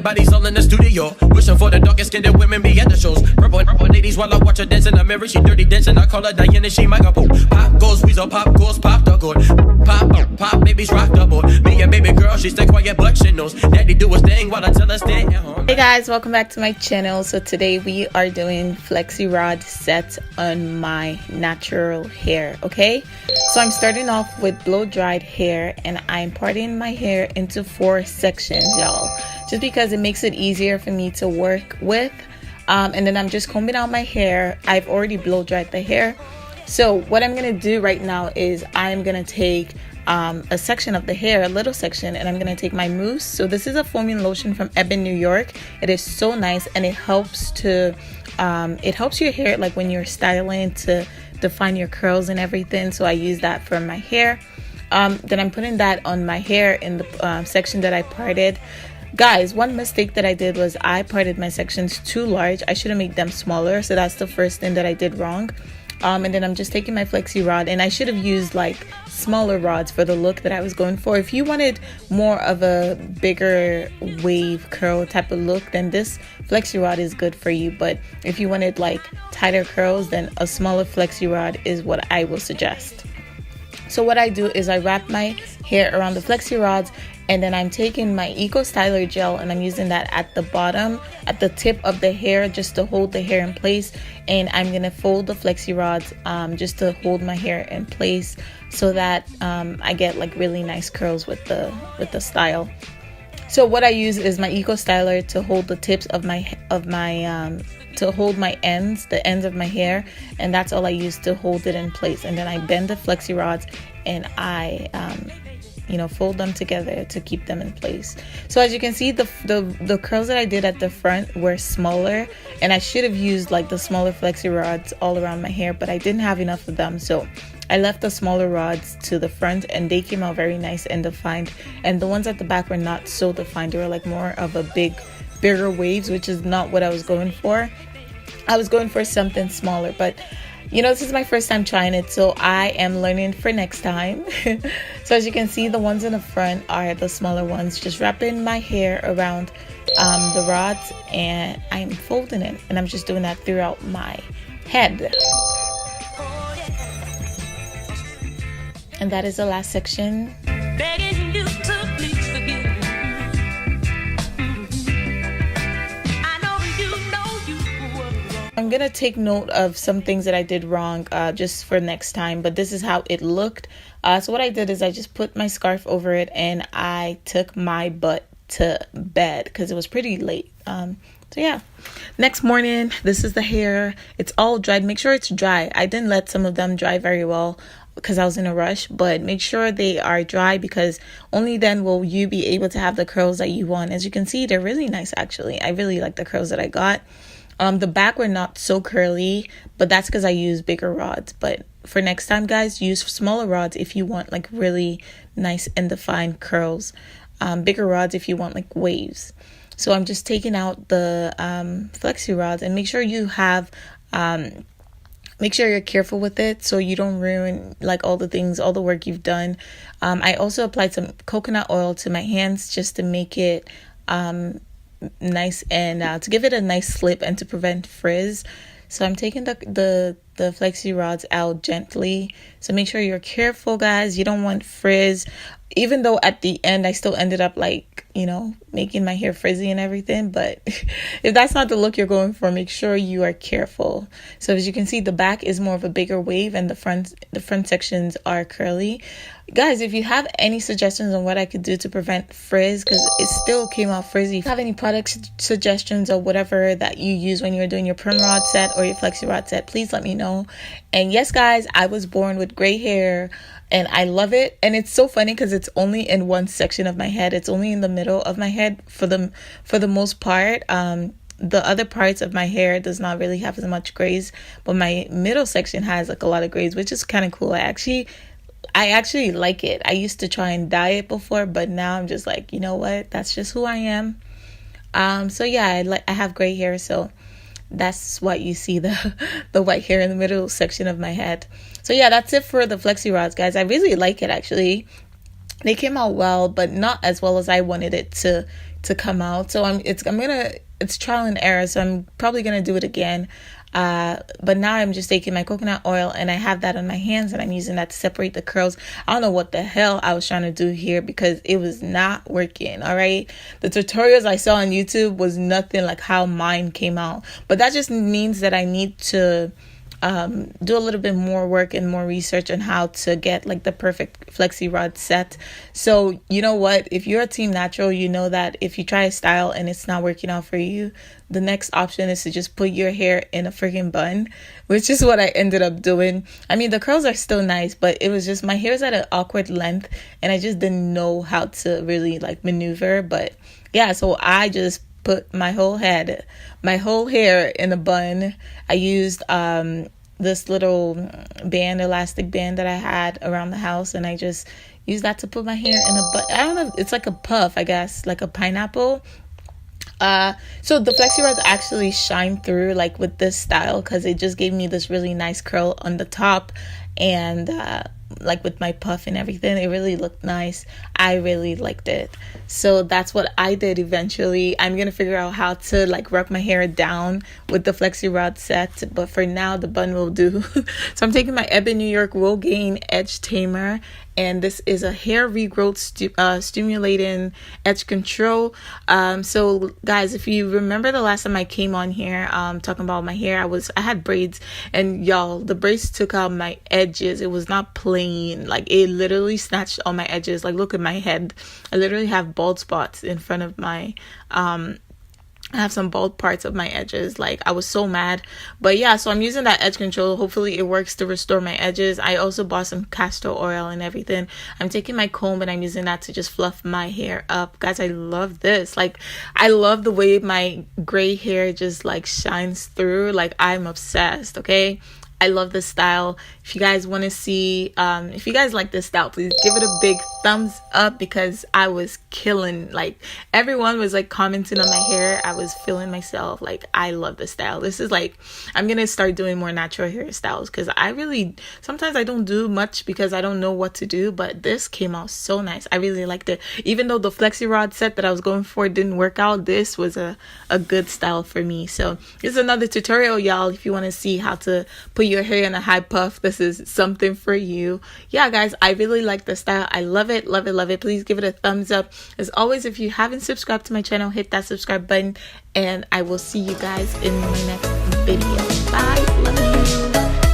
everybody's all in the studio. Wishing for the darkest skinned women be at the shows. Purple ladies while I watch her dance in the mirror. She dirty dancing, I call her Diana, she my couple. Pop goes weasel, pop goes pop the gold. Pop, babies rock the boat. Me and baby girl, she stay quiet but she knows. Daddy do his thing while I tell her stay at home. Hey guys, welcome back to my channel. So today we are doing Flexi rod sets on my natural hair, okay? So I'm starting off with blow dried hair and I'm parting my hair into 4 sections, y'all, just because it makes it easier for me to work with. And then I'm just combing out my hair. I've already blow dried the hair. So what I'm gonna do right now is I'm gonna take a section of the hair, a little section, and I'm gonna take my mousse. So this is a foaming lotion from Ebin, New York. It is so nice and it helps to it helps your hair like when you're styling to define your curls and everything. So I use that for my hair. Then I'm putting that on my hair in the section that I parted. Guys, one mistake that I did was I parted my sections too large. I should have made them smaller. So that's the first thing that I did wrong. And then I'm just taking my flexi rod, and I should have used like smaller rods for the look that I was going for. If you wanted more of a bigger wave curl type of look, then this flexi rod is good for you. But if you wanted like tighter curls, then a smaller flexi rod is what I will suggest. So what I do is I wrap my hair around the flexi rods, and then I'm taking my Eco Styler gel and I'm using that at the bottom, at the tip of the hair, just to hold the hair in place. And I'm gonna fold the flexi rods just to hold my hair in place so that I get like really nice curls with the style. So what I use is my Eco Styler to hold the tips of my to hold my ends, the ends of my hair, and that's all I use to hold it in place. And then I bend the flexi rods and I fold them together to keep them in place. So as you can see, the curls that I did at the front were smaller, and I should have used like the smaller flexi rods all around my hair, but I didn't have enough of them, so I left the smaller rods to the front and they came out very nice and defined. And the ones at the back were not so defined. They were like more of a bigger waves, which is not what I was going for. I was going for something smaller, but this is my first time trying it, so I am learning for next time. So as you can see, the ones in the front are the smaller ones. Just wrapping my hair around the rods, and I'm folding it, and I'm just doing that throughout my head. And that is the last section. I'm gonna take note of some things that I did wrong just for next time, but this is how it looked. So what I did is I just put my scarf over it and I took my butt to bed because it was pretty late. So yeah, next morning, this is the hair. It's all dried. Make sure it's dry. I didn't let some of them dry very well because I was in a rush, but make sure they are dry because only then will you be able to have the curls that you want. As you can see, they're really nice actually. I really like the curls that I got. The back were not so curly, but that's because I use bigger rods. But for next time, guys, use smaller rods if you want like really nice and defined curls. Bigger rods if you want like waves. So I'm just taking out the flexi rods, and make sure you have make sure you're careful with it so you don't ruin like all the work you've done. I also applied some coconut oil to my hands just to make it nice and to give it a nice slip and to prevent frizz. So I'm taking the flexi rods out gently, so make sure you're careful, guys. You don't want frizz, even though at the end I still ended up like making my hair frizzy and everything. But if that's not the look you're going for, make sure you are careful. So as you can see, the back is more of a bigger wave and the front sections are curly. Guys, if you have any suggestions on what I could do to prevent frizz, because it still came out frizzy, if you have any product suggestions or whatever that you use when you're doing your perm rod set or your flexi rod set, please let me know. And yes, guys, I was born with gray hair and I love it. And it's so funny because it's only in one section of my head. It's only in the middle of my head for the most part. The other parts of my hair does not really have as much grays, but my middle section has like a lot of grays, which is kind of cool. I actually like it. I used to try and dye it before, but now I'm just like, you know what? That's just who I am. So yeah, I have gray hair, so that's what you see, the white hair in the middle section of my head. So yeah, that's it for the flexi rods, guys. I really like it actually. They came out well, but not as well as I wanted it to to come out. So it's trial and error. So I'm probably gonna do it again. But now I'm just taking my coconut oil and I have that on my hands and I'm using that to separate the curls. I don't know what the hell I was trying to do here because it was not working. All right, the tutorials I saw on YouTube was nothing like how mine came out, but that just means that I need to do a little bit more work and more research on how to get like the perfect flexi rod set. So you know what, if you're a team natural, you know that if you try a style and it's not working out for you, the next option is to just put your hair in a freaking bun, which is what I ended up doing. I mean, the curls are still nice, but it was just my hair's at an awkward length and I just didn't know how to really like maneuver. But yeah, so I just put my whole hair in a bun. I used this little band, elastic band that I had around the house, and I just used that to put my hair in a bun. I don't know, it's like a puff, I guess, like a pineapple. So the flexi rods actually shine through like with this style because it just gave me this really nice curl on the top, and like with my puff and everything, it really looked nice. I really liked it. So that's what I did eventually. I'm gonna figure out how to like rock my hair down with the flexi rod set, but for now the bun will do. So I'm taking my Ebin New York Rogaine Edge Tamer, and this is a hair regrowth stimulating edge control. So guys, if you remember the last time I came on here talking about my hair, I had braids, and y'all, the braids took out my edges. It was not plain, like it literally snatched all my edges. Like look at my head, I literally have bald spots in front of my I have some bald parts of my edges. Like I was so mad. But yeah, so I'm using that edge control. Hopefully it works to restore my edges. I also bought some castor oil and everything. I'm taking my comb and I'm using that to just fluff my hair up. Guys, I love this. Like I love the way my gray hair just like shines through. Like I'm obsessed, okay? I love this style. If you guys want to see, if you guys like this style, please give it a big thumbs up because I was killing. Like everyone was like commenting on my hair. I was feeling myself. Like I love this style. This is like, I'm gonna start doing more natural hairstyles because sometimes I don't do much because I don't know what to do, but this came out so nice. I really liked it. Even though the flexi rod set that I was going for didn't work out, this was a good style for me. So this is another tutorial, y'all. If you want to see how to put your hair in a high puff, this is something for you. Yeah guys, I really like the style. I love it, love it, love it. Please give it a thumbs up. As always, if you haven't subscribed to my channel, hit that subscribe button, and I will see you guys in my next video. Bye, love you.